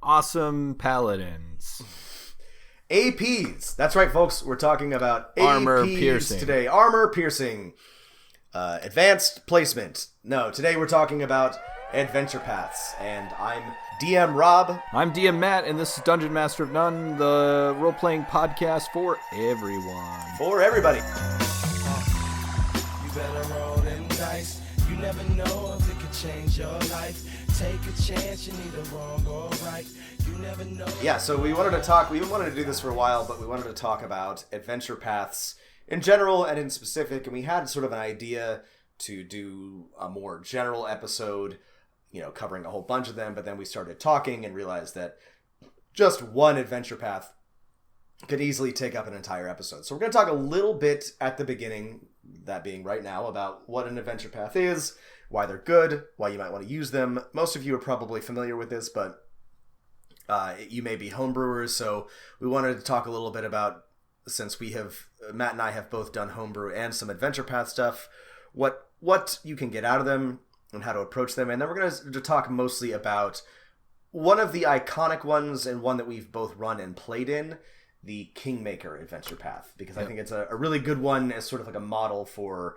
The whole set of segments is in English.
awesome paladins. APs. That's right, folks. We're talking about Armor APs piercing. today. Armor piercing. Advanced placement. No, today we're talking about adventure paths. And I'm DM Rob. I'm DM Matt, and this is Dungeon Master of None, the role-playing podcast for everyone. For everybody. You better roll them dice. You never know if it could change your life. Take a chance, you need a wrong or right. You never know. Yeah, so we wanted to do this for a while, but we wanted to talk about adventure paths in general and in specific, and we had sort of an idea to do a more general episode, covering a whole bunch of them, but then we started talking and realized that just one adventure path could easily take up an entire episode. So we're going to talk a little bit at the beginning, that being right now, about what an adventure path is, why they're good, why you might want to use them. Most of you are probably familiar with this, but you may be homebrewers, so we wanted to talk a little bit about, since Matt and I have both done homebrew and some adventure path stuff, what you can get out of them and how to approach them. And then we're going to talk mostly about one of the iconic ones and one that we've both run and played in, the Kingmaker adventure path, because I think it's a really good one as sort of like a model for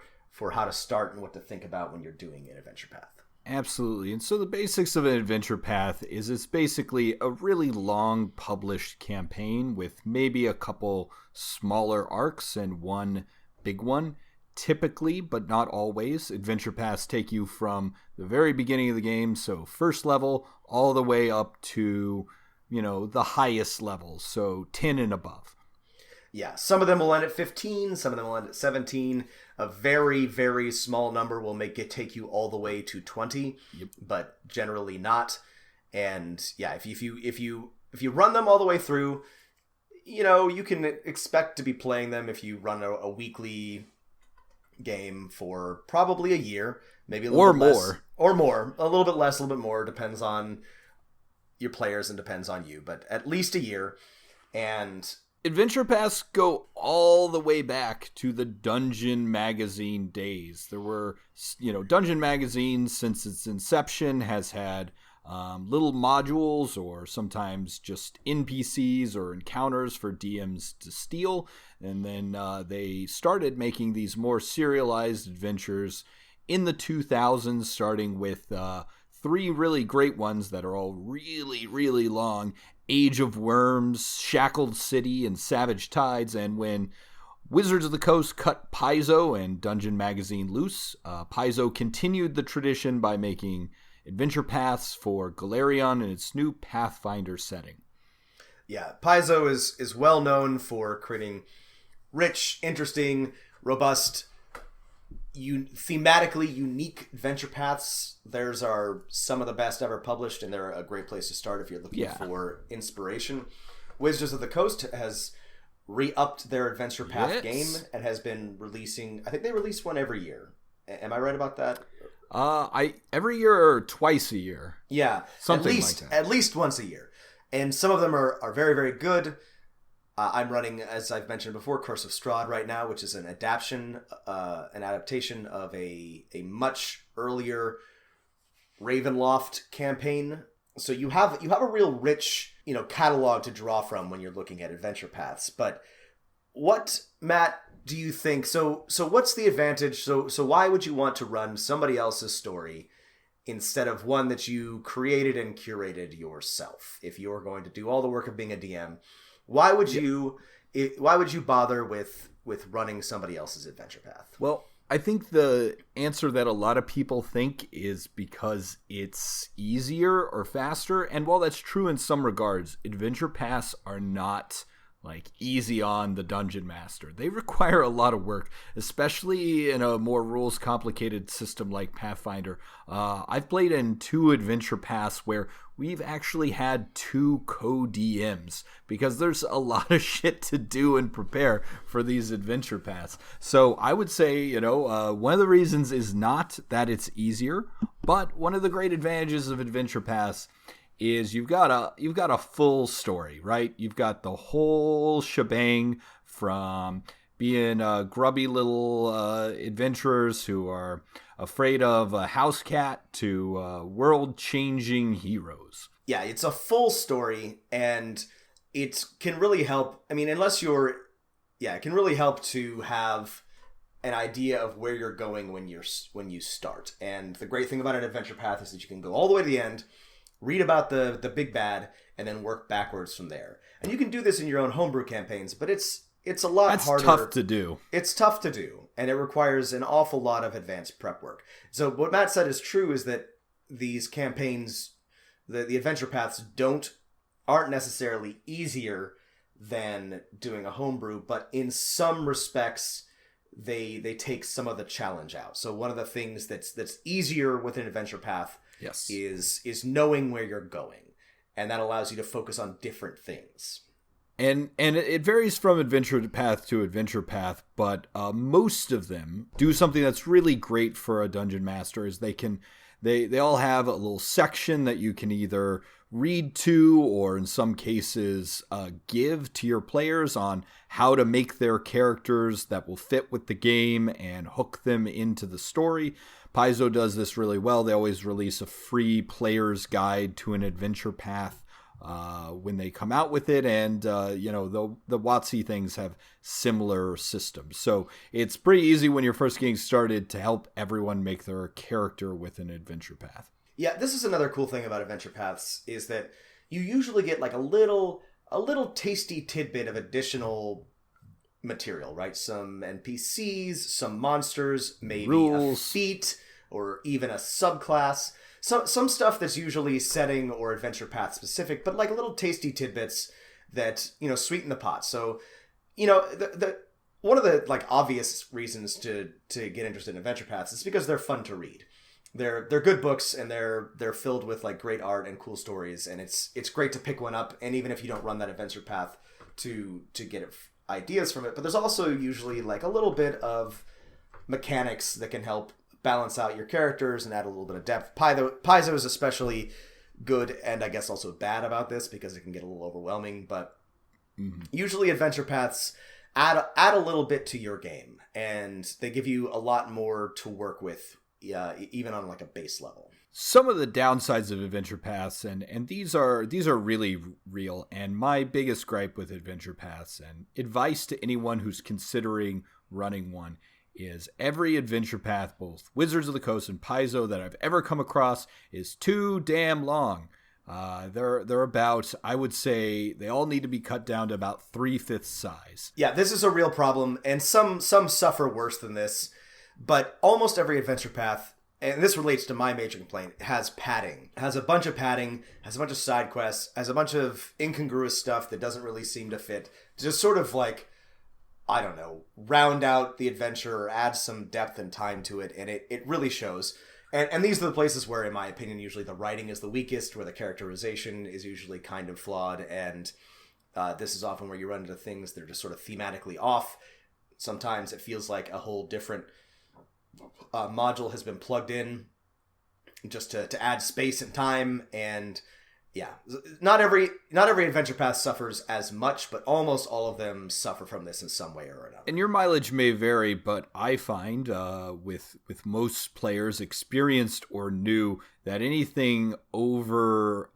how to start and what to think about when you're doing an adventure path. Absolutely. And so the basics of an adventure path is it's basically a really long published campaign with maybe a couple smaller arcs and one big one. Typically, but not always, adventure paths take you from the very beginning of the game, so first level, all the way up to, the highest levels, so 10 and above. Yeah, some of them will end at 15, some of them will end at 17. A very, very small number will take you all the way to 20, but generally not. And yeah, if you run them all the way through, you can expect to be playing them if you run a weekly game for probably a year, maybe a little bit less, or more, a little bit less, a little bit more, depends on your players and depends on you, but at least a year. And adventure paths go all the way back to the Dungeon Magazine days. There were, Dungeon Magazine since its inception has had little modules or sometimes just NPCs or encounters for DMs to steal. And then they started making these more serialized adventures in the 2000s, starting with three really great ones that are all really, really long: Age of Worms, Shackled City, and Savage Tides. And when Wizards of the Coast cut Paizo and Dungeon Magazine loose, Paizo continued the tradition by making adventure paths for Galarion and its new Pathfinder setting. Yeah, Paizo is well known for creating rich, interesting, robust, thematically unique adventure paths. Theirs are some of the best ever published, and they're a great place to start if you're looking for inspiration. Wizards of the Coast has re-upped their adventure path game and has been releasing, I think they release one every year. Am I right about that? Every year or twice a year. Yeah, something like that. At least once a year. And some of them are very, very good. I'm running, as I've mentioned before, Curse of Strahd right now, which is an adaptation of a much earlier Ravenloft campaign. So you have a real rich, catalog to draw from when you're looking at adventure paths. But what, Matt, do you think? So what's the advantage? So why would you want to run somebody else's story instead of one that you created and curated yourself? If you're going to do all the work of being a DM, why would you bother with running somebody else's adventure path? Well, I think the answer that a lot of people think is because it's easier or faster. And while that's true in some regards, adventure paths are not easy on the dungeon master. They require a lot of work, especially in a more rules complicated system like Pathfinder. I've played in 2 adventure paths where we've actually had 2 co-DMs because there's a lot of shit to do and prepare for these adventure paths. So I would say, one of the reasons is not that it's easier, but one of the great advantages of adventure paths is you've got a full story, right? You've got the whole shebang, from being grubby little adventurers who are afraid of a house cat to world-changing heroes. Yeah, it's a full story, and it can really help. I mean, it can really help to have an idea of where you're going when you start. And the great thing about an adventure path is that you can go all the way to the end, read about the big bad, and then work backwards from there. And you can do this in your own homebrew campaigns, but it's a lot harder. That's tough to do. It's tough to do, and it requires an awful lot of advanced prep work. So what Matt said is true, is that these campaigns, the adventure paths aren't necessarily easier than doing a homebrew, but in some respects they take some of the challenge out. So one of the things that's easier with an adventure path is knowing where you're going, and that allows you to focus on different things. And it varies from adventure path to adventure path, but most of them do something that's really great for a dungeon master. Is they all have a little section that you can either read to, or in some cases give to your players on how to make their characters that will fit with the game and hook them into the story. Paizo does this really well. They always release a free player's guide to an adventure path when they come out with it, and the WotC things have similar systems. So it's pretty easy when you're first getting started to help everyone make their character with an adventure path. Yeah, this is another cool thing about adventure paths, is that you usually get like a little tasty tidbit of additional material, right? Some NPCs, some monsters, maybe rules, a feat, or even a subclass. Some stuff that's usually setting or adventure path specific, but like little tasty tidbits that, sweeten the pot. So, the one of the like obvious reasons to get interested in adventure paths is because they're fun to read. They're good books, and they're filled with like great art and cool stories, and it's great to pick one up, and even if you don't run that adventure path, to get ideas from it. But there's also usually like a little bit of mechanics that can help balance out your characters and add a little bit of depth. Paizo is especially good, and I guess also bad about this, because it can get a little overwhelming, but usually adventure paths add a little bit to your game, and they give you a lot more to work with, even on like a base level. Some of the downsides of adventure paths, and these are really real, and my biggest gripe with adventure paths, and advice to anyone who's considering running one, is every adventure path, both Wizards of the Coast and Paizo, that I've ever come across is too damn long. They're about, I would say, they all need to be cut down to about 3/5 size. Yeah, this is a real problem, and some suffer worse than this, but almost every adventure path, and this relates to my major complaint, has padding. It has a bunch of padding, has a bunch of side quests, has a bunch of incongruous stuff that doesn't really seem to fit. Just sort of like, I don't know, round out the adventure or add some depth and time to it, and it really shows. And these are the places where, in my opinion, usually the writing is the weakest, where the characterization is usually kind of flawed, and this is often where you run into things that are just sort of thematically off. Sometimes it feels like a whole different module has been plugged in just to add space and time, and yeah, not every adventure path suffers as much, but almost all of them suffer from this in some way or another. And your mileage may vary, but I find with most players, experienced or new, that anything over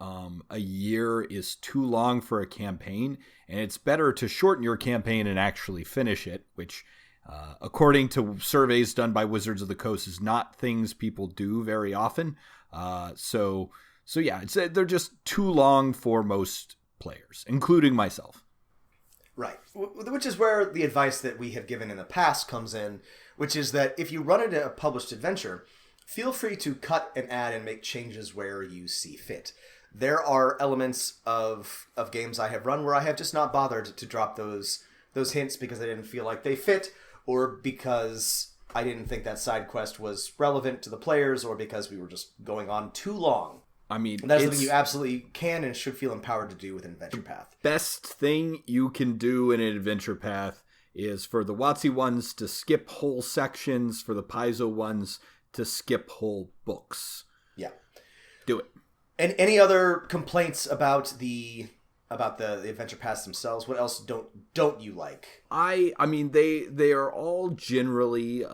a year is too long for a campaign, and it's better to shorten your campaign and actually finish it, which according to surveys done by Wizards of the Coast is not things people do very often. So yeah, they're just too long for most players, including myself. Right, which is where the advice that we have given in the past comes in, which is that if you run into a published adventure, feel free to cut and add and make changes where you see fit. There are elements of games I have run where I have just not bothered to drop those hints because I didn't feel like they fit, or because I didn't think that side quest was relevant to the players, or because we were just going on too long. I mean, and that's something you absolutely can and should feel empowered to do with an adventure path. Best thing you can do in an adventure path is for the WotC ones to skip whole sections, for the Paizo ones to skip whole books. Yeah. Do it. And any other complaints about the adventure paths themselves? What else don't you like? I mean, they are all generally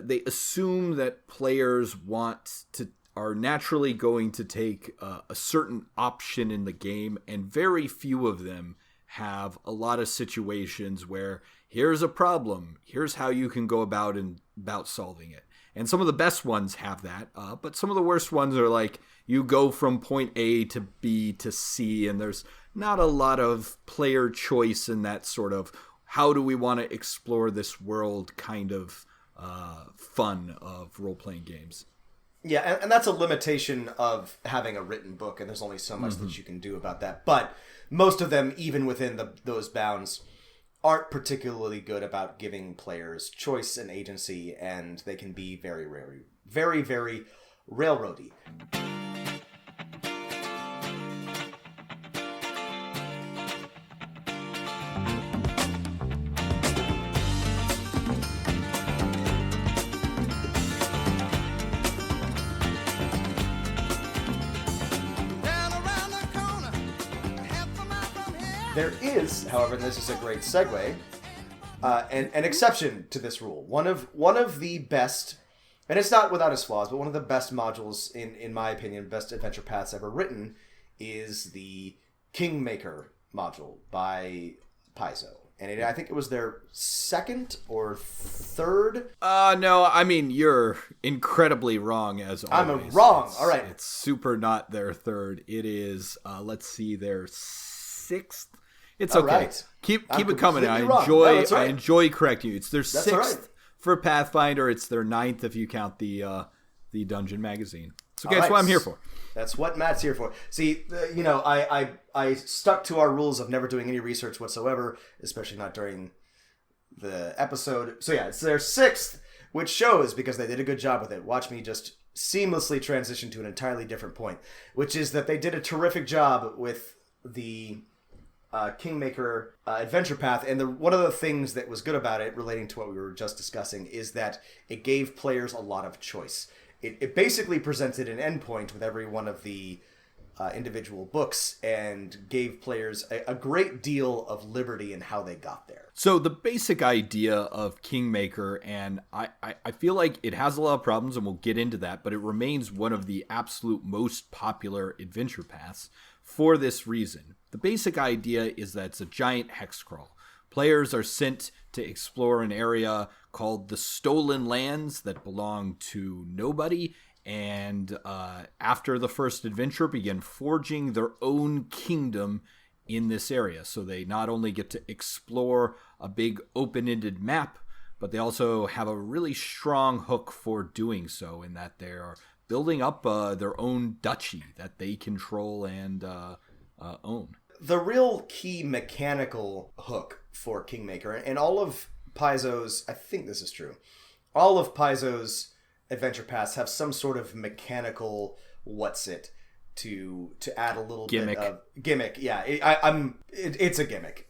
they assume that players want to are naturally going to take a certain option in the game, and very few of them have a lot of situations where here's a problem, here's how you can go about solving it. And some of the best ones have that, but some of the worst ones are like you go from point A to B to C, and there's not a lot of player choice in that sort of how do we want to explore this world kind of fun of role-playing games. Yeah, and that's a limitation of having a written book, and there's only so much that you can do about that. But most of them, even within those bounds, aren't particularly good about giving players choice and agency, and they can be very, very, very railroady. There is, however, and this is a great segue, an exception to this rule. One of the best, and it's not without its flaws, but one of the best modules, in my opinion, best adventure paths ever written, is the Kingmaker module by Paizo. And I think it was their second or third. No, I mean, you're incredibly wrong as always. I'm wrong. All right. It's super not their third. It is, let's see, their sixth. It's okay. Right. Keep it coming. I enjoy correcting you. It's their sixth for Pathfinder. It's their ninth if you count the Dungeon magazine. It's okay. That's what I'm here for. That's what Matt's here for. See, I stuck to our rules of never doing any research whatsoever, especially not during the episode. So yeah, it's their sixth, which shows because they did a good job with it. Watch me just seamlessly transition to an entirely different point, which is that they did a terrific job with the Kingmaker adventure path, and one of the things that was good about it, relating to what we were just discussing, is that it gave players a lot of choice. It basically presented an endpoint with every one of the individual books and gave players a great deal of liberty in how they got there. So the basic idea of Kingmaker, and I feel like it has a lot of problems, and we'll get into that, but it remains one of the absolute most popular adventure paths for this reason. The basic idea is that it's a giant hex crawl. Players are sent to explore an area called the Stolen Lands that belong to nobody, and after the first adventure, begin forging their own kingdom in this area. So they not only get to explore a big open-ended map, but they also have a really strong hook for doing so, in that they are building up their own duchy that they control and own. The real key mechanical hook for Kingmaker, and all of Paizo's, I think this is true, all of Paizo's adventure paths have some sort of mechanical to add a little gimmick. Bit of gimmick. Yeah, it's a gimmick.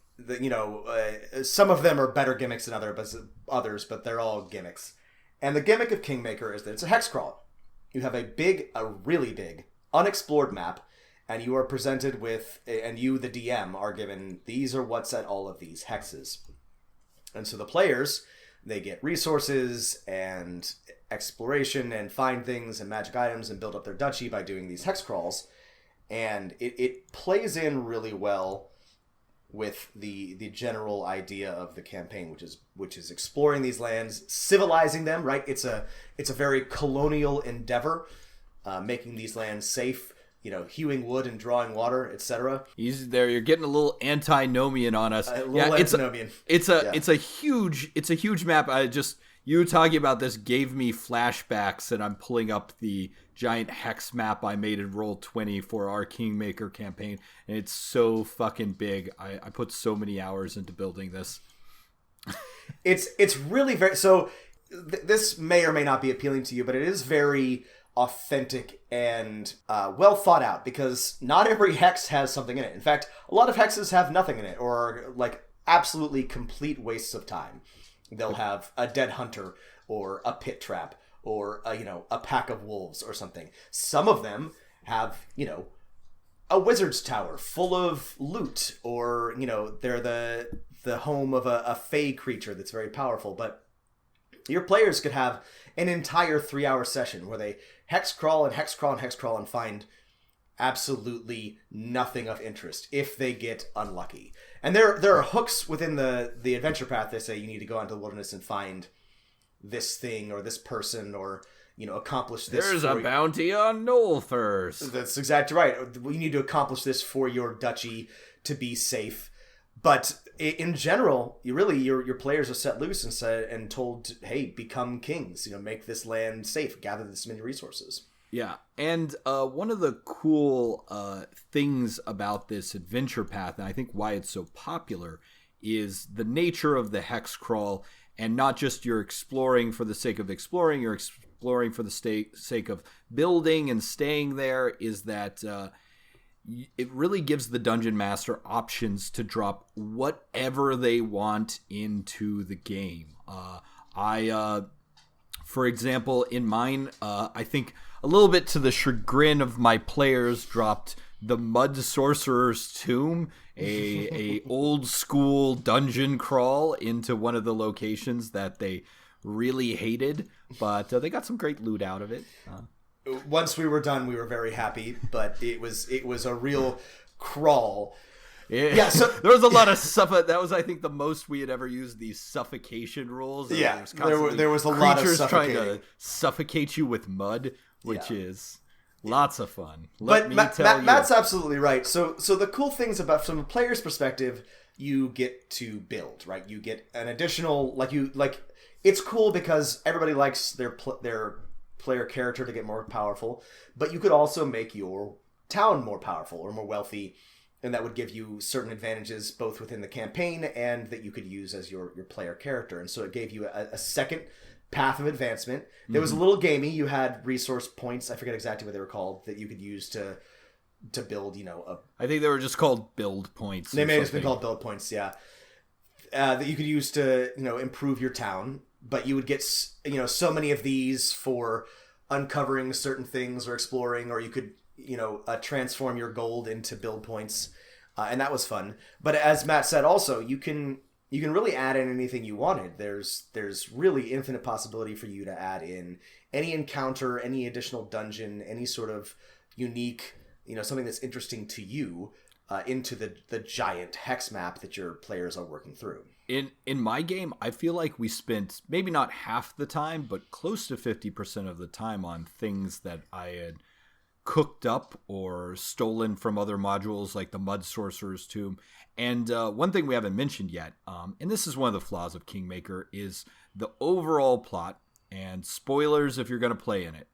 Some of them are better gimmicks than others, but they're all gimmicks. And the gimmick of Kingmaker is that it's a hex crawl. You have a really big, unexplored map, and you are presented with, and you, the DM, are given, these are what's at all of these hexes. And so the players, they get resources and exploration and find things and magic items and build up their duchy by doing these hex crawls. And it plays in really well with the general idea of the campaign, which is exploring these lands, civilizing them, right? It's a very colonial endeavor, making these lands safe, hewing wood and drawing water, etc. Easy there. You're getting a little antinomian on us. Antinomian. It's a huge map. You talking about this gave me flashbacks, and I'm pulling up the giant hex map I made in Roll20 for our Kingmaker campaign, and it's so fucking big. I put so many hours into building this. It's really very... So this may or may not be appealing to you, but it is very authentic and well thought out, because not every hex has something in it. In fact, a lot of hexes have nothing in it, or are like absolutely complete wastes of time. They'll have a dead hunter or a pit trap or a pack of wolves or something. Some of them have a wizard's tower full of loot, or they're the home of a fey creature that's very powerful. But your players could have an entire 3-hour session where they hex crawl and hex crawl and hex crawl and find absolutely nothing of interest if they get unlucky. And there are hooks within the adventure path that say you need to go into the wilderness and find this thing or this person or, you know, accomplish this. There's a bounty on Nolthurst. That's exactly right. You need to accomplish this for your duchy to be safe. But in general, your players are set loose and told, hey, become kings. You know, make this land safe. Gather this many resources. Yeah, and one of the cool things about this adventure path, and I think why it's so popular, is the nature of the hex crawl, and not just you're exploring for the sake of exploring, you're exploring for the sake of building and staying there, is that it really gives the dungeon master options to drop whatever they want into the game. For example, in mine, I think a little bit to the chagrin of my players, dropped the Mud Sorcerer's Tomb, a old school dungeon crawl into one of the locations that they really hated, but they got some great loot out of it. Once we were done, we were very happy, but it was a real crawl. Yeah, so there was a lot of that was, I think, the most we had ever used these suffocation rules. Yeah, there was a lot of creatures trying to suffocate you with mud, which is lots of fun. Matt's absolutely right. So the cool things about, from a player's perspective, you get to build, right? You get an additional it's cool because everybody likes their player character to get more powerful, but you could also make your town more powerful or more wealthy. And that would give you certain advantages both within the campaign and that you could use as your player character. And so it gave you a second path of advancement. It was a little gamey. You had resource points, I forget exactly what they were called, that you could use to build, I think they were just called build points. They may have just been called build points, yeah. That you could use to, improve your town. But you would get, so many of these for uncovering certain things or exploring, or you could transform your gold into build points, and that was fun. But as Matt said, also you can really add in anything you wanted. There's really infinite possibility for you to add in any encounter, any additional dungeon, any sort of unique, something that's interesting to you into the giant hex map that your players are working through. In my game, I feel like we spent maybe not half the time, but close to 50% of the time on things that I had cooked up or stolen from other modules like the Mud Sorcerer's Tomb. And one thing we haven't mentioned yet, and this is one of the flaws of Kingmaker, is the overall plot, and spoilers if you're going to play in it.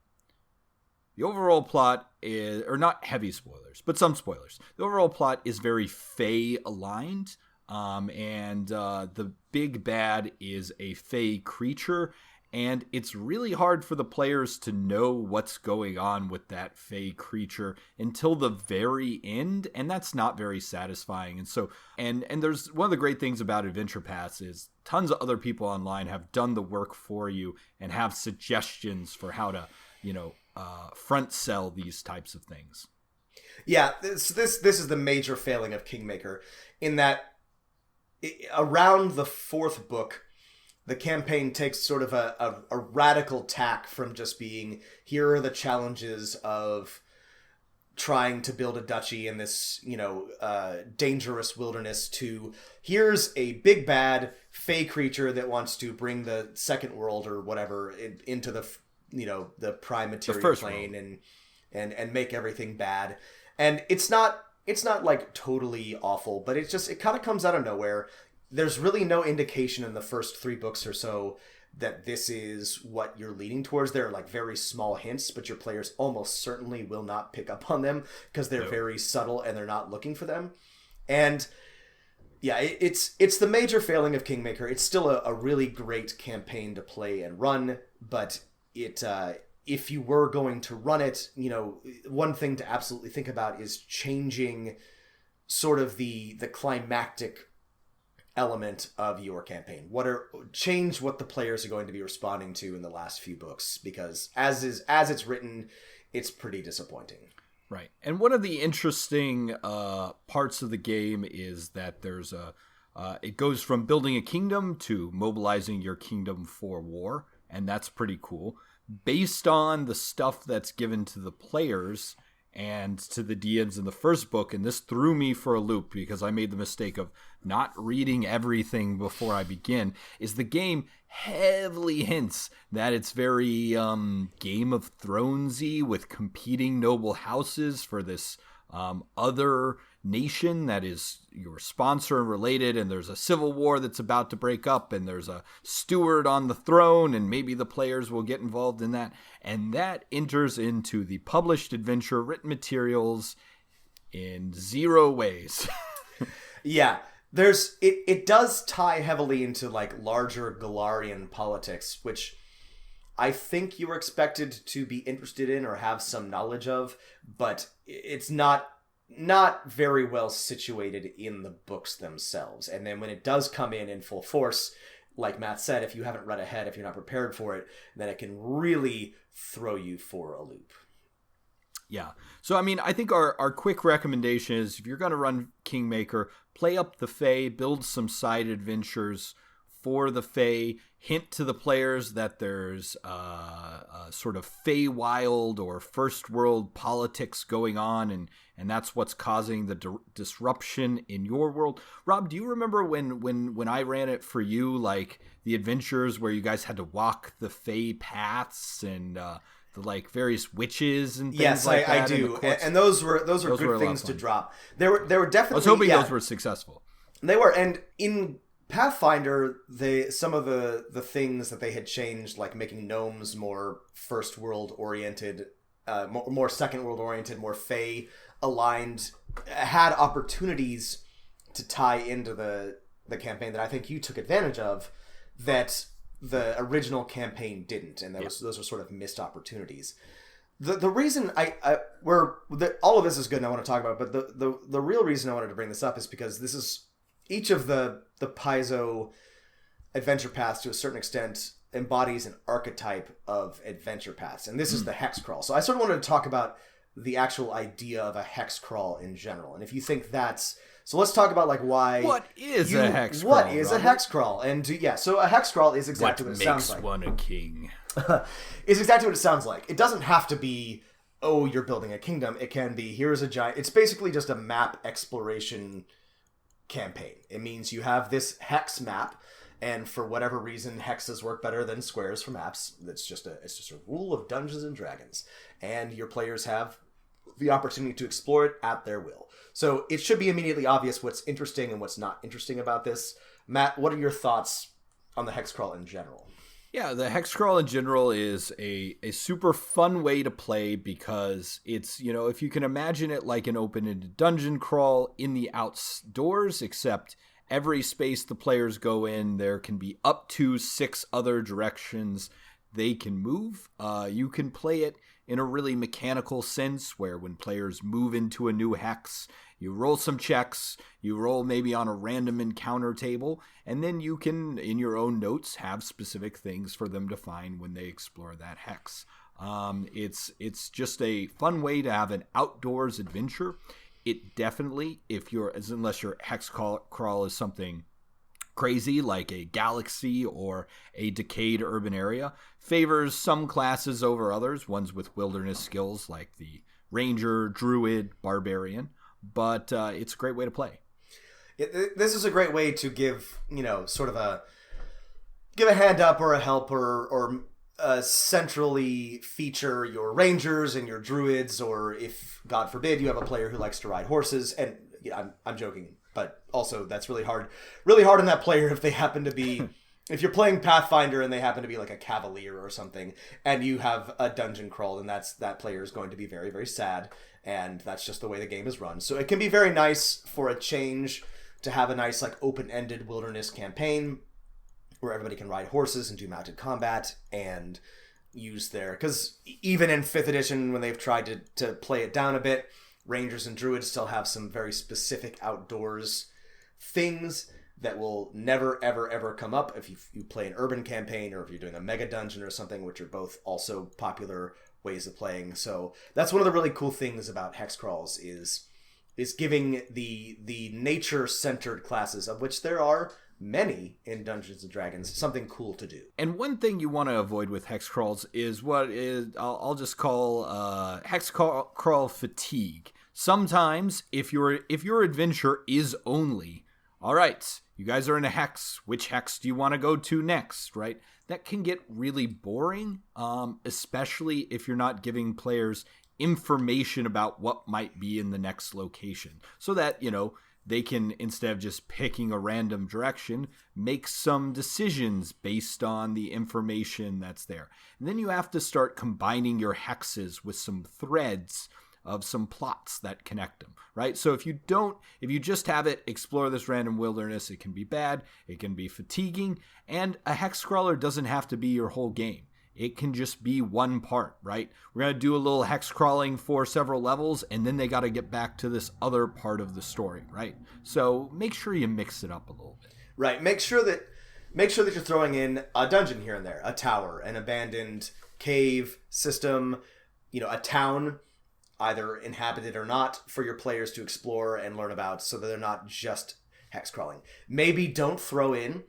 The overall plot is, or not heavy spoilers, but some spoilers. The overall plot is very Fae aligned, and the big bad is a Fae creature. And it's really hard for the players to know what's going on with that Fae creature until the very end, and that's not very satisfying. And so, and there's one of the great things about Adventure Pass is tons of other people online have done the work for you and have suggestions for how to, front sell these types of things. Yeah, this is the major failing of Kingmaker, in that around the fourth book, the campaign takes sort of a radical tack from just being, here are the challenges of trying to build a duchy in this, dangerous wilderness, to here's a big bad Fae creature that wants to bring the second world or whatever into the, the prime material plane and make everything bad. And it's not like totally awful, but it kind of comes out of nowhere. There's really no indication in the first 3 books or so that this is what you're leaning towards. There are like very small hints, but your players almost certainly will not pick up on them because they're very subtle and they're not looking for them. And yeah, it's the major failing of Kingmaker. It's still a really great campaign to play and run, but if you were going to run it, one thing to absolutely think about is changing sort of the climactic element of your campaign. Change what the players are going to be responding to in the last few books, because as it's written, it's pretty disappointing. Right. And one of the interesting parts of the game is that there's it goes from building a kingdom to mobilizing your kingdom for war, and that's pretty cool. based on the stuff that's given to the players and to the DMs in the first book, and this threw me for a loop because I made the mistake of not reading everything before I begin, is the game heavily hints that it's very Game of Thronesy with competing noble houses for this other nation that is your sponsor and related, and there's a civil war that's about to break up, and there's a steward on the throne, and maybe the players will get involved in that, and that enters into the published adventure written materials in zero ways. Yeah, it does tie heavily into like larger Galarian politics, which I think you were expected to be interested in or have some knowledge of, but it's not very well situated in the books themselves. And then when it does come in full force, like Matt said, if you haven't read ahead, if you're not prepared for it, then it can really throw you for a loop. Yeah. So, I mean, I think our quick recommendation is if you're going to run Kingmaker, play up the Fae, build some side adventures for the Fae, hint to the players that there's a sort of Feywild or first world politics going on, and that's what's causing the disruption in your world. Rob, do you remember when I ran it for you, like the adventures where you guys had to walk the Fey paths and the like various witches and things yes, like that? Yes, I do. And those were good things to drop. They were definitely. I was hoping those were successful. They were, and in Pathfinder, some of the things that they had changed, like making gnomes more first world oriented, more second world oriented, more Fey aligned, had opportunities to tie into the campaign that I think you took advantage of that the original campaign didn't, and those were sort of missed opportunities. The reason all of this is good and I want to talk about it, but the real reason I wanted to bring this up is because this is each of the Paizo adventure paths to a certain extent embodies an archetype of adventure paths, and this is the hex crawl. So I sort of wanted to talk about the actual idea of a hex crawl in general, and if you think so let's talk about like why. What is a hex crawl? What is a hex crawl? And so a hex crawl is exactly what it sounds like. What makes one a king? Is exactly what it sounds like. It doesn't have to be, oh, you're building a kingdom. It can be, here's a giant. It's basically just a map exploration campaign. It means you have this hex map, and for whatever reason, hexes work better than squares for maps. It's just a rule of Dungeons and Dragons, and your players have the opportunity to explore it at their will. So it should be immediately obvious what's interesting and what's not interesting about this. Matt, what are your thoughts on the hex crawl in general? Yeah, the hex crawl in general is a super fun way to play because it's, if you can imagine it like an open-ended dungeon crawl in the outdoors, except every space the players go in, there can be up to 6 other directions they can move. You can play it in a really mechanical sense where when players move into a new hex, you roll some checks, you roll maybe on a random encounter table, and then you can, in your own notes, have specific things for them to find when they explore that hex. It's just a fun way to have an outdoors adventure. It definitely, unless your hex crawl is something crazy like a galaxy or a decayed urban area, favors some classes over others, ones with wilderness skills like the ranger, druid, barbarian, but it's a great way to play. This is a great way to give give a hand up or a help or centrally feature your rangers and your druids, or if God forbid you have a player who likes to ride horses, and I'm joking, but also that's really hard on that player if they happen to be if you're playing Pathfinder and they happen to be like a cavalier or something and you have a dungeon crawl, then that player is going to be very, very sad, and that's just the way the game is run. So it can be very nice for a change to have a nice like open-ended wilderness campaign where everybody can ride horses and do mounted combat and use because even in 5th edition when they've tried to play it down a bit, rangers and druids still have some very specific outdoors things that will never, ever, ever come up if you play an urban campaign or if you're doing a mega dungeon or something, which are both also popular ways of playing. So that's one of the really cool things about hex crawls is giving the nature-centered classes, of which there are many in Dungeons and Dragons, something cool to do. And one thing you want to avoid with hex crawls is what is I'll just call hex crawl fatigue. Sometimes if your adventure is only, all right, you guys are in a hex, which hex do you want to go to next, right? That can get really boring, especially if you're not giving players information about what might be in the next location, so that, they can, instead of just picking a random direction, make some decisions based on the information that's there. And then you have to start combining your hexes with some threads of some plots that connect them, right? So if you just have it explore this random wilderness, it can be bad, it can be fatiguing, and a hex crawler doesn't have to be your whole game. It can just be one part, right? We're going to do a little hex crawling for several levels, and then they got to get back to this other part of the story, right? So make sure you mix it up a little bit. Right. Make sure that you're throwing in a dungeon here and there, a tower, an abandoned cave system, a town, either inhabited or not, for your players to explore and learn about, so that they're not just hex crawling. Maybe don't throw in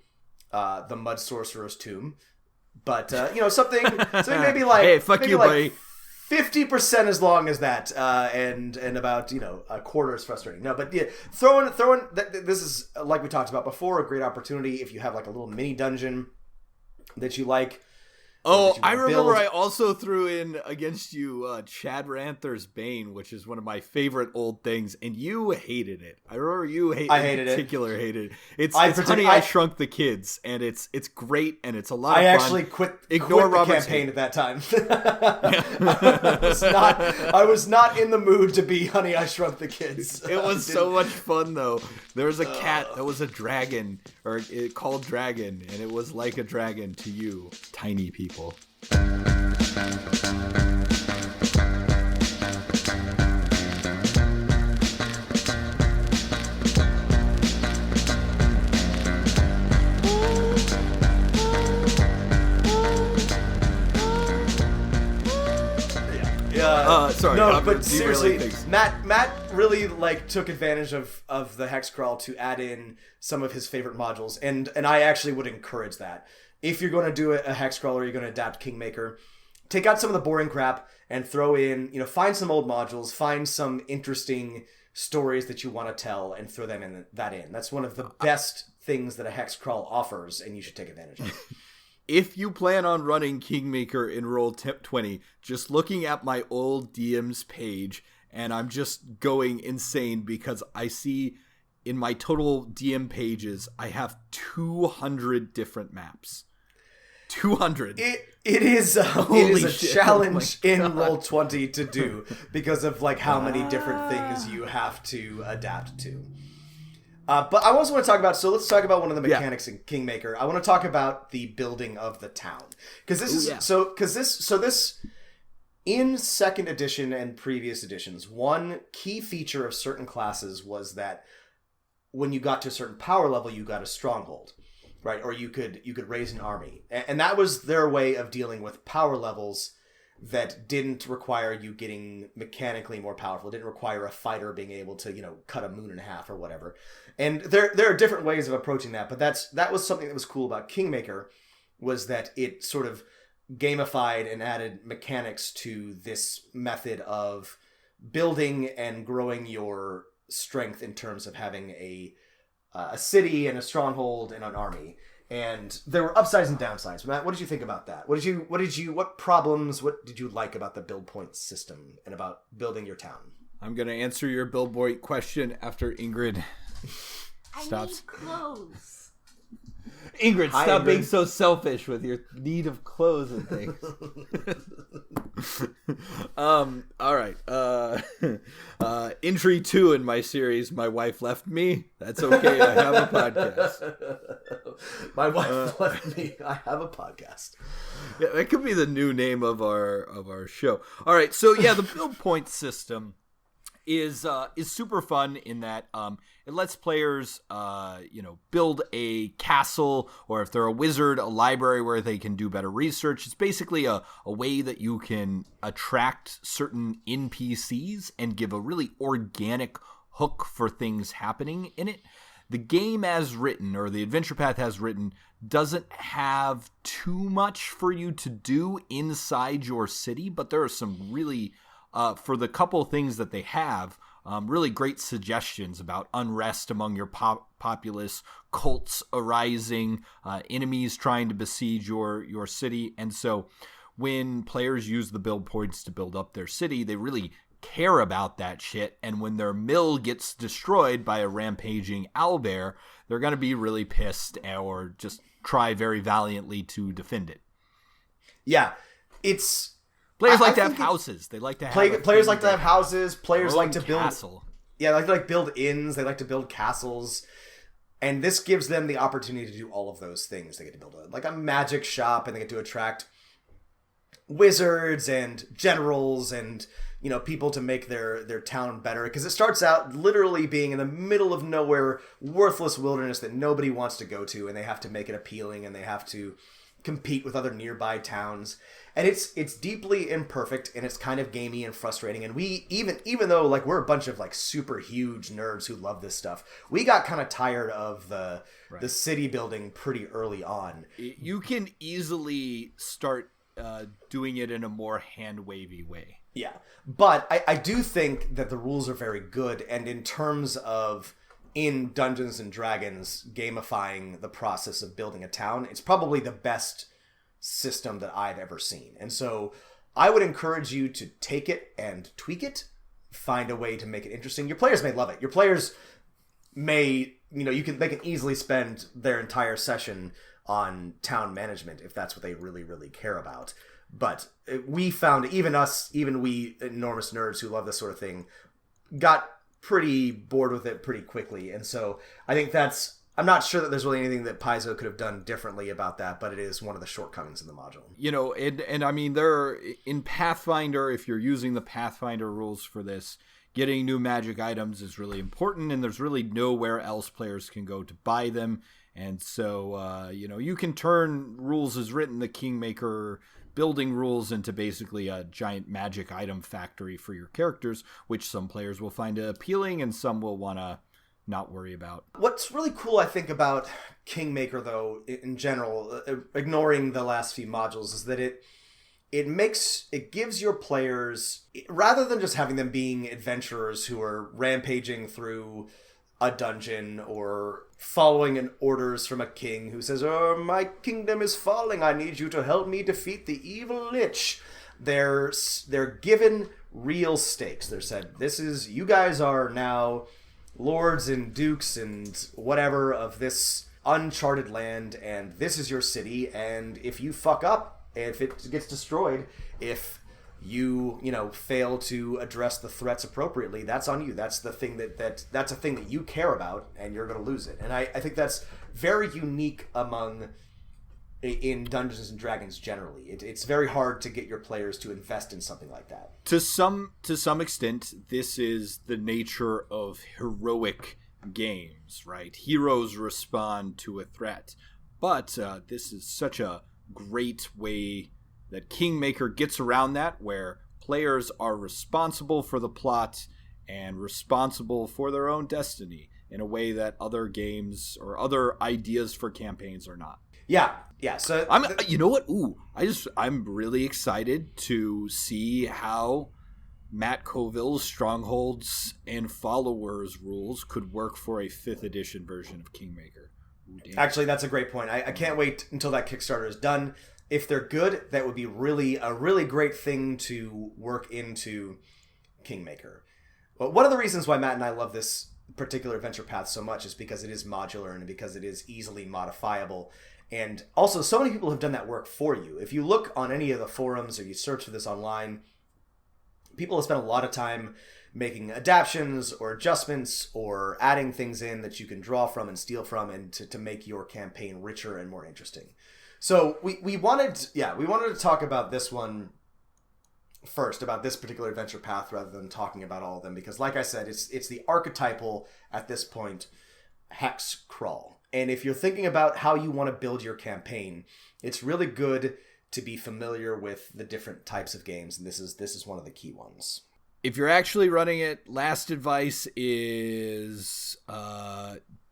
the Mud Sorcerer's Tomb. But something maybe like, hey, fuck you, buddy. 50% as long as that, and about a quarter is frustrating. No, but yeah, throw in. This is, like we talked about before, a great opportunity if you have like a little mini dungeon that you like. Oh, I remember I also threw in against you Chad Ranther's Bane, which is one of my favorite old things, and you hated it. I remember you hated it. It's Honey, I Shrunk the Kids, and it's great, and it's a lot of fun. I actually quit the campaign at that time. I was not in the mood to be Honey, I Shrunk the Kids. It was so much fun, though. There was a cat that was a dragon, or it called Dragon, and it was like a dragon to you, tiny people. Sorry. No, but seriously, Matt really took advantage of the hex crawl to add in some of his favorite modules, and I actually would encourage that. If you're going to do a hex crawler, you're going to adapt Kingmaker, take out some of the boring crap and throw in, find some old modules, find some interesting stories that you want to tell, and throw them in. That's one of the best things that a hex crawl offers, and you should take advantage of it. If you plan on running Kingmaker in Roll20, just looking at my old DM's page, and I'm just going insane because I see in my total DM pages, I have 200 different maps. 200. It is a challenge in Roll20 to do because of how many different things you have to adapt to. But I also want to talk about, let's talk about one of the mechanics in Kingmaker. I want to talk about the building of the town. Because this in second edition and previous editions, one key feature of certain classes was that when you got to a certain power level, you got a stronghold, right? Or you could raise an army. And that was their way of dealing with power levels that didn't require you getting mechanically more powerful. It didn't require a fighter being able to, cut a moon in half or whatever. And there are different ways of approaching that, but that was something that was cool about Kingmaker, was that it sort of gamified and added mechanics to this method of building and growing your strength in terms of having a city and a stronghold and an army. And there were upsides and downsides. Matt, what did you think about that? What did you like about the build point system and about building your town? I'm going to answer your build point question after Ingrid stops. I need clothes. Ingrid, stop being so selfish with your need of clothes and things. All right. Entry 2 in my series, My Wife Left Me. That's okay. I have a podcast. My wife left me. I have a podcast. Yeah, that could be the new name of our show. All right. So yeah, the build point system is super fun in that it lets players build a castle, or if they're a wizard, a library where they can do better research. It's basically a way that you can attract certain NPCs and give a really organic hook for things happening in it. the game as written, or the adventure path as written, doesn't have too much for you to do inside your city, but there are some really, for the couple things that they have, really great suggestions about unrest among your populace, cults arising, enemies trying to besiege your city. And so when players use the build points to build up their city, they really care about that shit. And when their mill gets destroyed by a rampaging owlbear, they're going to be really pissed or just try very valiantly to defend it. Yeah, it's... Players like to have houses. They like to have players like to have houses. Players like to build castle. Yeah, they like to build inns. They like to build castles, and this gives them the opportunity to do all of those things. They get to build a magic shop, and they get to attract wizards and generals and people to make their town better. Because it starts out literally being in the middle of nowhere, worthless wilderness that nobody wants to go to, and they have to make it appealing, and they have to compete with other nearby towns. And it's deeply imperfect, and it's kind of gamey and frustrating. And we even though we're a bunch of super huge nerds who love this stuff, we got kind of tired of the city building pretty early on. You can easily start doing it in a more hand wavy way. Yeah, but I do think that the rules are very good, and in terms of in Dungeons and Dragons gamifying the process of building a town, it's probably the best system that I've ever seen. And so I would encourage you to take it and tweak it, find a way to make it interesting. Your players may love it. Your players may, they can easily spend their entire session on town management if that's what they really, really care about. But we found, even we enormous nerds who love this sort of thing, got pretty bored with it pretty quickly. And so I think I'm not sure that there's really anything that Paizo could have done differently about that, but it is one of the shortcomings in the module. And I mean, there in Pathfinder, if you're using the Pathfinder rules for this, getting new magic items is really important, and there's really nowhere else players can go to buy them. And so, you can turn rules as written, the Kingmaker building rules, into basically a giant magic item factory for your characters, which some players will find appealing and some will want to not worry about. What's really cool, I think, about Kingmaker, though, in general, ignoring the last few modules, is that it gives your players, rather than just having them being adventurers who are rampaging through a dungeon or following orders from a king who says, "Oh, my kingdom is falling. I need you to help me defeat the evil lich." They're given real stakes. They're said, you guys are now lords and dukes and whatever of this uncharted land, and this is your city, and if you fuck up, if it gets destroyed, if you fail to address the threats appropriately, that's on you. That's the thing that's a thing that you care about, and you're going to lose it. And I think that's very unique in Dungeons and Dragons generally. It's very hard to get your players to invest in something like that. To some extent, this is the nature of heroic games, right? Heroes respond to a threat. But this is such a great way that Kingmaker gets around that, where players are responsible for the plot and responsible for their own destiny in a way that other games or other ideas for campaigns are not. Yeah. So you know what? I'm really excited to see how Matt Colville's Strongholds and Followers rules could work for a 5th edition version of Kingmaker. Actually, that's a great point. I can't wait until that Kickstarter is done. If they're good, that would be a really great thing to work into Kingmaker. But one of the reasons why Matt and I love this particular adventure path so much is because it is modular and because it is easily modifiable. And also, so many people have done that work for you. If you look on any of the forums or you search for this online, people have spent a lot of time making adaptions or adjustments or adding things in that you can draw from and steal from, and to make your campaign richer and more interesting. So we wanted to talk about this one first, about this particular adventure path, rather than talking about all of them, because like I said, it's the archetypal, at this point, hex crawl. And if you're thinking about how you want to build your campaign, it's really good to be familiar with the different types of games, and this is one of the key ones. If you're actually running it, last advice is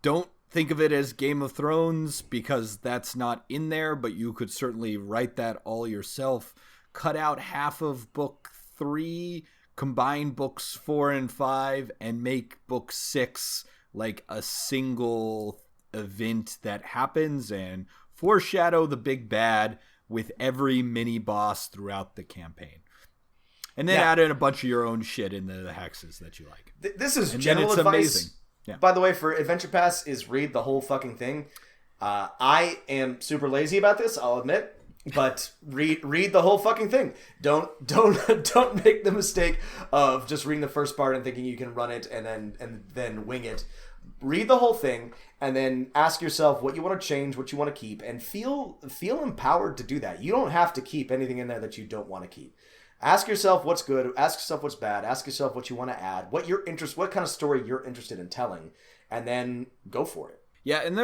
don't think of it as Game of Thrones because that's not in there, but you could certainly write that all yourself. Cut out half of book 3, combine books 4 and 5, and make book 6 like a single event that happens, and foreshadow the big bad with every mini boss throughout the campaign. And then add in a bunch of your own shit into the hexes that you like. This is and general advice. Amazing. Yeah. By the way, for Adventure Pass, is read the whole fucking thing. I am super lazy about this, I'll admit. But read the whole fucking thing. Don't make the mistake of just reading the first part and thinking you can run it and then wing it. Read the whole thing and then ask yourself what you want to change, what you want to keep, and feel empowered to do that. You don't have to keep anything in there that you don't want to keep. Ask yourself what's good, ask yourself what's bad, ask yourself what you want to add, what kind of story you're interested in telling, and then go for it. Yeah, and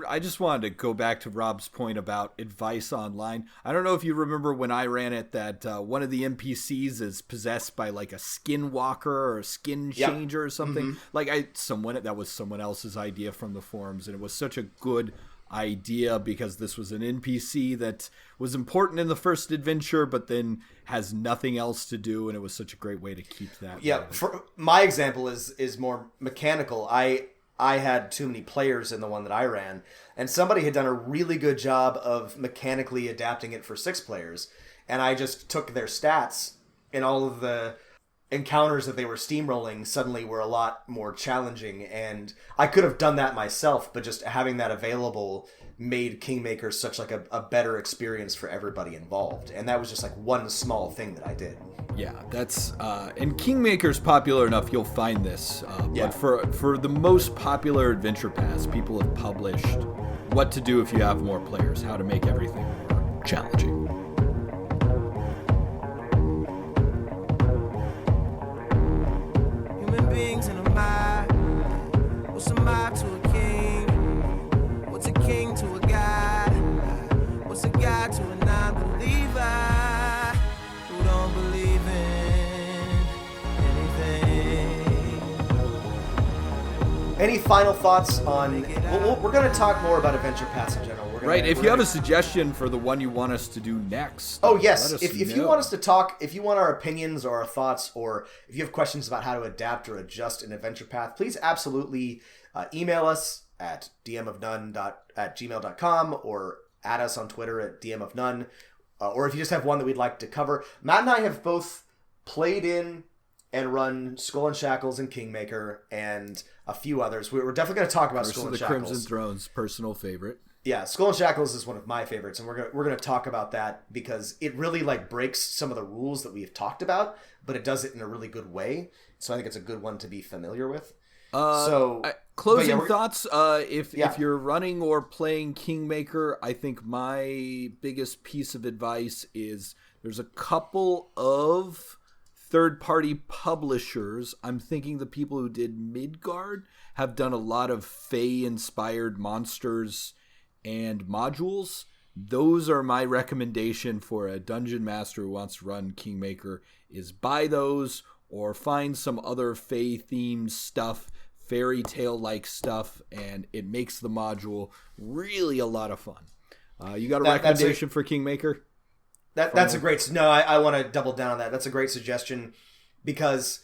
I just wanted to go back to Rob's point about advice online. I don't know if you remember when I ran it that one of the NPCs is possessed by like a skinwalker or a skin changer or something. Mm-hmm. That was someone else's idea from the forums, and it was such a good idea because this was an NPC that was important in the first adventure but then has nothing else to do, and it was such a great way to keep that. Yeah, for my example is more mechanical. I had too many players in the one that I ran, and somebody had done a really good job of mechanically adapting it for 6 players, and I just took their stats, and all of the encounters that they were steamrolling suddenly were a lot more challenging, and I could have done that myself, but just having that available made Kingmaker such like a better experience for everybody involved, and that was just like one small thing that I did. Yeah, that's and Kingmaker's popular enough you'll find this. But for the most popular Adventure Pass, people have published what to do if you have more players, how to make everything more challenging. Human beings in a mob. What's a mob to a king? What's a king to a god? What's a god to a non-believer who don't believe in anything? Any final thoughts on... We're going to talk more about Adventure Pass in general. If you have a suggestion for the one you want us to do next. Oh, yes. If you want us to talk, if you want our opinions or our thoughts, or if you have questions about how to adapt or adjust an Adventure Path, please absolutely email us at dmofnone@gmail.com or add us on Twitter at dmofnone, or if you just have one that we'd like to cover. Matt and I have both played in and run Skull and Shackles and Kingmaker and a few others. We're definitely going to talk about Skull and Shackles. The Crimson Throne's personal favorite. Yeah, Skull and Shackles is one of my favorites, and we're gonna talk about that because it really like breaks some of the rules that we've talked about, but it does it in a really good way. So I think it's a good one to be familiar with. Closing thoughts. If you're running or playing Kingmaker, I think my biggest piece of advice is there's a couple of third-party publishers. I'm thinking the people who did Midgard have done a lot of Fae-inspired monsters and modules. Those are my recommendation for a dungeon master who wants to run Kingmaker, is buy those or find some other Fae themed stuff, fairy tale like stuff, and it makes the module really a lot of fun. You got a recommendation for Kingmaker? That's a great... No, I want to double down on that. That's a great suggestion because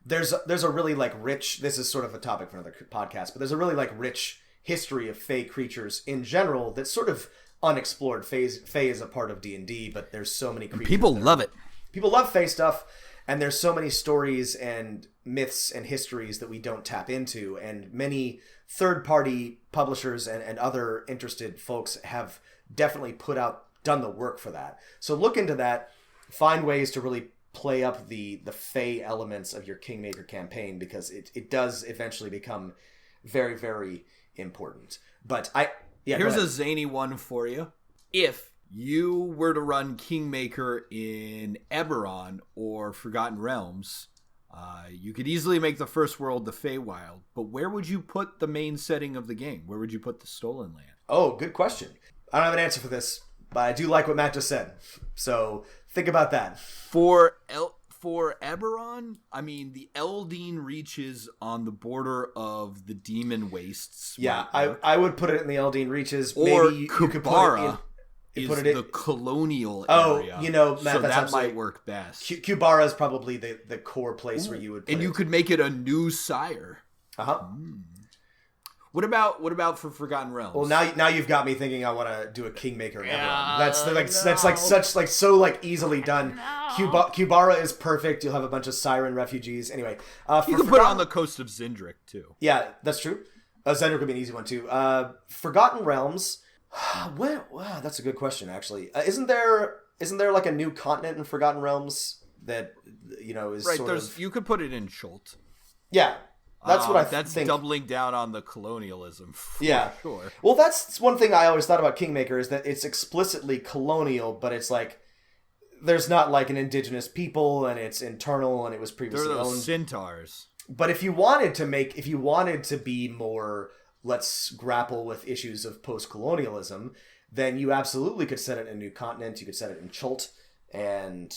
there's a really like rich... This is sort of a topic for another podcast, but there's a really like rich history of Fae creatures in general that's sort of unexplored. Fae is a part of D&D, but there's so many creatures. People love it. People love Fae stuff, and there's so many stories and myths and histories that we don't tap into, and many third-party publishers and other interested folks have definitely done the work for that. So look into that, find ways to really play up the Fae elements of your Kingmaker campaign, because it does eventually become very, very important. But here's a zany one for you. If you were to run Kingmaker in Eberron or Forgotten Realms, you could easily make the first world the Feywild, but where would you put the main setting of the game? Where would you put the Stolen Land? Oh, good question. I don't have an answer for this, but I do like what Matt just said. So think about that. For For Eberron, I mean, the Eldine reaches on the border of the Demon Wastes. Yeah, I would put it in the Eldine reaches. Or maybe Kubara is the colonial area. Matt, so that might work best. Kubara is probably the core place where you would put and you could make it a new sire. Uh-huh. What about for Forgotten Realms? Well, now you've got me thinking I want to do a Kingmaker. Yeah, that's so easily done. Kubara is perfect. You'll have a bunch of Siren refugees. Anyway, you can put it on the coast of Zindric too. Yeah, that's true. Zindric would be an easy one too. Forgotten Realms. Wow, that's a good question. Actually, isn't there like a new continent in Forgotten Realms that is right? sort of... You could put it in Chult. Yeah. That's what I think. That's doubling down on the colonialism. Yeah, sure. Well, that's one thing I always thought about Kingmaker is that it's explicitly colonial, but it's like there's not like an indigenous people, and it's internal, and it was previously they're those owned. centaurs. But if you wanted to be more, let's grapple with issues of post-colonialism, then you absolutely could set it in a new continent. You could set it in Chult, and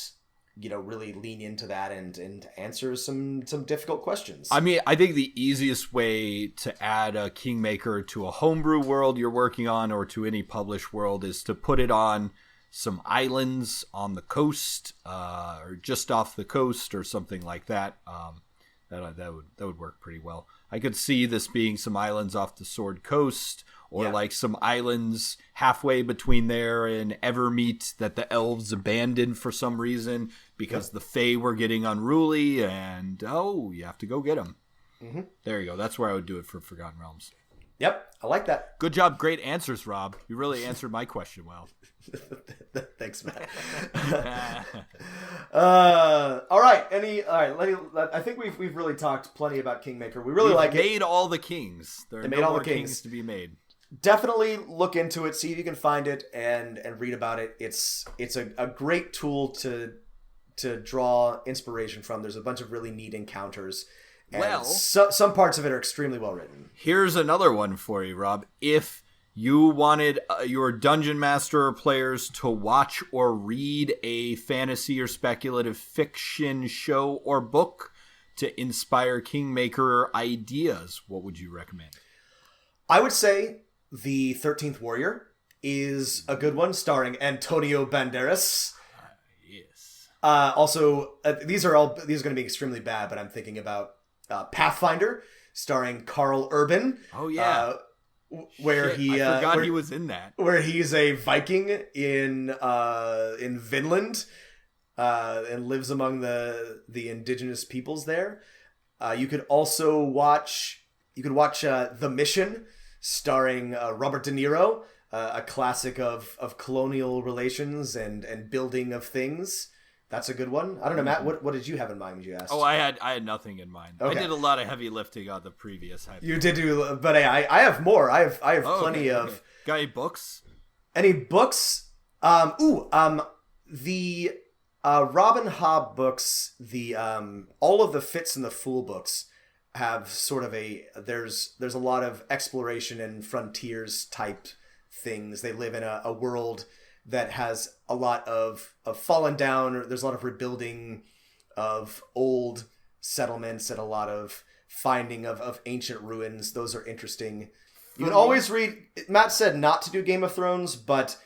really lean into that and answer some difficult questions. I mean, I think the easiest way to add a Kingmaker to a homebrew world you're working on or to any published world is to put it on some islands on the coast or just off the coast or something like that. That would work pretty well. I could see this being some islands off the Sword Coast or like some islands halfway between there and Evermeet that the elves abandoned for some reason because the Fae were getting unruly and, you have to go get them. Mm-hmm. There you go. That's where I would do it for Forgotten Realms. Yep, I like that. Good job. Great answers, Rob. You really answered my question well. Thanks, Matt. All right. I think we've really talked plenty about Kingmaker. We've made all the kings. There are no more kings to be made. Definitely look into it. See if you can find it and read about it. It's a great tool to draw inspiration from. There's a bunch of really neat encounters. And some parts of it are extremely well written. Here's another one for you, Rob. If you wanted your Dungeon Master players to watch or read a fantasy or speculative fiction show or book to inspire Kingmaker ideas, what would you recommend? I would say The 13th Warrior is a good one, starring Antonio Banderas. Yes. Also, these are going to be extremely bad, but I'm thinking about Pathfinder, starring Carl Urban. Oh yeah, I forgot he was in that. Where he's a Viking in Vinland, and lives among the indigenous peoples there. You could also watch The Mission, starring Robert De Niro, a classic of colonial relations and building of things. That's a good one. I don't know, Matt. What did you have in mind when you asked? Oh, I had nothing in mind. Okay. I did a lot of heavy lifting on the previous. You did do, but I have more. I have plenty of. Okay. Got any books? Any books? The Robin Hobb books. The all of the Fitz and the Fool books have sort of there's a lot of exploration and frontiers type things. They live in a world that has a lot of fallen down. There's a lot of rebuilding of old settlements and a lot of finding of ancient ruins. Those are interesting. You can always read. Matt said not to do Game of Thrones, but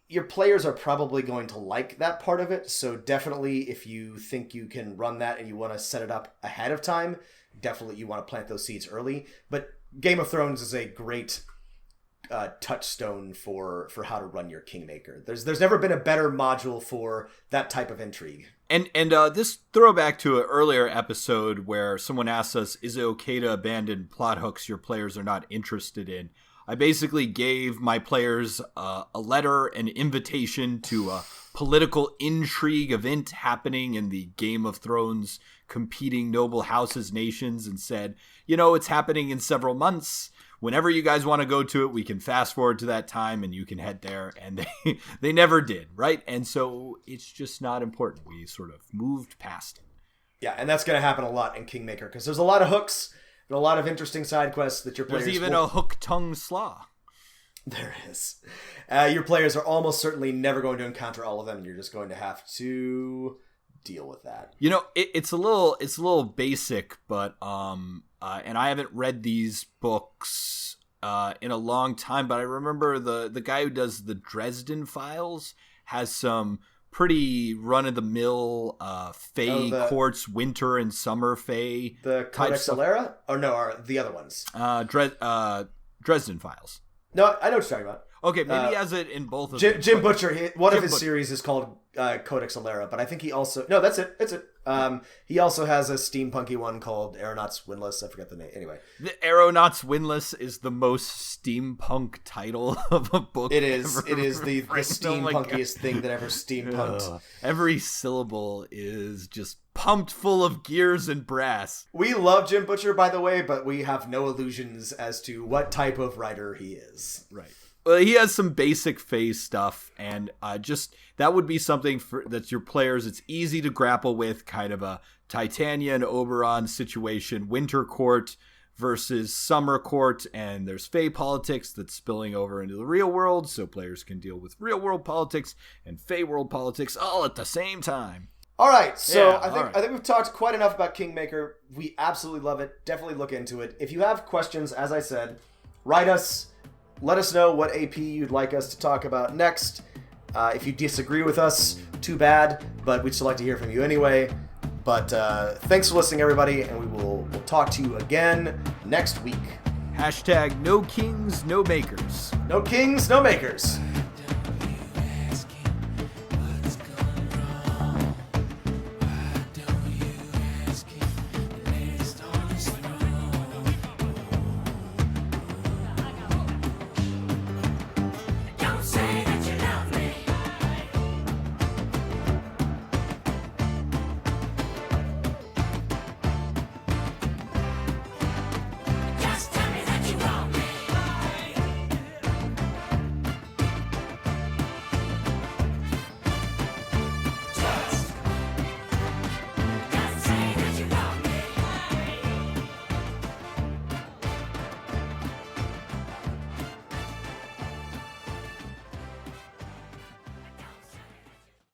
your players are probably going to like that part of it. So definitely, if you think you can run that and you want to set it up ahead of time, definitely you want to plant those seeds early. But Game of Thrones is a great touchstone for how to run your Kingmaker. There's never been a better module for that type of intrigue. And this throwback to an earlier episode where someone asked us, is it okay to abandon plot hooks your players are not interested in? I basically gave my players a letter, an invitation to a political intrigue event happening in the Game of Thrones competing noble houses nations and said, it's happening in several months. Whenever you guys want to go to it, we can fast forward to that time and you can head there. And they never did, right? And so it's just not important. We sort of moved past it. Yeah, and that's going to happen a lot in Kingmaker because there's a lot of hooks and a lot of interesting side quests that your players... There's even a hook-tongue slaw. There is. Your players are almost certainly never going to encounter all of them. You're just going to have to deal with that? You know, it's a little basic, but and I haven't read these books in a long time, but I remember the guy who does the Dresden Files has some pretty run-of-the-mill Fae courts, winter and summer Fae. The Codex Alera? Or no, are the other ones? Dresden Files. No, I know what you're talking about. Okay, maybe he has it in both of them. Jim Butcher, one of his series is called Codex Alera, but I think he also... No, that's it. He also has a steampunky one called Aeronauts Windlass. I forget the name. Anyway. The Aeronauts Windlass is the most steampunk title of a book. It is. It is the steampunkiest thing that ever steampunked. Every syllable is just pumped full of gears and brass. We love Jim Butcher, by the way, but we have no illusions as to what type of writer he is. Right. Well, he has some basic phase stuff, and just that would be something that's your players. It's easy to grapple with, kind of a Titania and Oberon situation, winter court versus summer court, and there's Fae politics that's spilling over into the real world, so players can deal with real world politics and Fae world politics all at the same time. All right, so I think we've talked quite enough about Kingmaker. We absolutely love it. Definitely look into it. If you have questions, as I said, write us. Let us know what AP you'd like us to talk about next. If you disagree with us, too bad, but we'd still like to hear from you anyway. But thanks for listening, everybody, and we'll talk to you again next week. #NoKingsNoMakers. No kings, no makers.